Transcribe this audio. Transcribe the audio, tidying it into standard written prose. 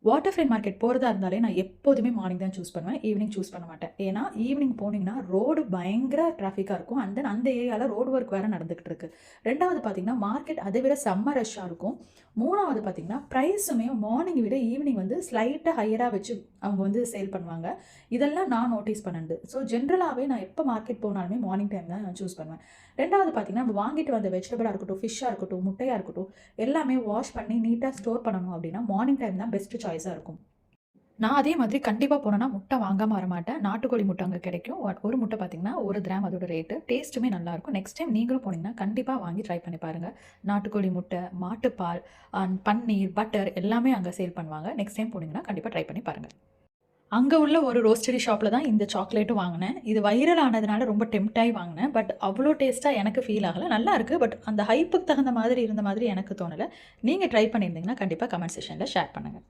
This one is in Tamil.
வாட்டர் ஃப்ரேம் மார்க்கெட் போகிறதா இருந்தாலே நான் எப்போதுமே மார்னிங் தான் சூஸ் பண்ணுவேன். ஈவினிங் சூஸ் பண்ண மாட்டேன். ஏன்னா ஈவினிங் போனீங்கன்னா ரோடு பயங்கர டிராஃபிக்காக இருக்கும். அண்ட் தென் அந்த ஏரியாவில் ரோடு ஒர்க் வேறு நடந்துகிட்டு இருக்கு. 2வது பார்த்தீங்கன்னா மார்க்கெட் அதை விட செம்ம ரஷ்ஷாக இருக்கும். 3வது பார்த்தீங்கன்னா ப்ரைஸுமே மார்னிங் விட ஈவினிங் வந்து ஸ்லைட்டாக ஹையராக வச்சு அவங்க வந்து சேல் பண்ணுவாங்க. இதெல்லாம் நான் நோட்டீஸ் பண்ணது. ஸோ ஜென்ரலாகவே நான் எப்போ மார்க்கெட் போனாலுமே மார்னிங் டைம் தான் நான் சூஸ் பண்ணுவேன். 2வது பார்த்தீங்கன்னா நம்ம வாங்கிட்டு வந்த வெஜிடபிளாக இருக்கட்டும், ஃபிஷ்ஷாக இருக்கட்டும், முட்டையாக இருக்கட்டும், எல்லாமே வாஷ் பண்ணி நீட்டாக ஸ்டோர் பண்ணணும் அப்படின்னா மார்னிங் டைம் தான் பெஸ்ட் சாய்ஸாக இருக்கும். நான் அதே மாதிரி கண்டிப்பாக போனேன்னா முட்டை வாங்காமல் வரமாட்டேன். நாட்டுக்கோழி முட்டை அங்கே கிடைக்கும். ஒரு முட்டை பார்த்தீங்கன்னா 1 கிராம் அதோட ரேட்டு. டேஸ்ட்டுமே நல்லாயிருக்கும். நெக்ஸ்ட் டைம் நீங்களும் போனீங்கன்னா கண்டிப்பாக வாங்கி ட்ரை பண்ணி பாருங்கள். நாட்டுக்கோழி முட்டை, மாட்டுப்பால், பன்னீர், பட்டர் எல்லாமே அங்கே சேல் பண்ணுவாங்க. நெக்ஸ்ட் டைம் போனீங்கன்னா கண்டிப்பாக ட்ரை பண்ணி பாருங்கள். அங்கே உள்ள ஒரு ரோஸ்டரி ஷாப்பில் தான் இந்த சாக்லேட்டும் வாங்கினேன். இது வைரல் ஆனதுனால ரொம்ப டெம்ப்டாகி வாங்கினேன். பட் அவ்வளோ டேஸ்ட்டாக எனக்கு ஃபீல் ஆகலை. நல்லா இருக்குது. பட் அந்த ஹைப்புக்கு தகுந்த மாதிரி இருந்த மாதிரி எனக்கு தோணலை. நீங்கள் ட்ரை பண்ணியிருந்தீங்கன்னா கண்டிப்பாக கமெண்ட் செக்ஷனில் ஷேர் பண்ணுங்கள்.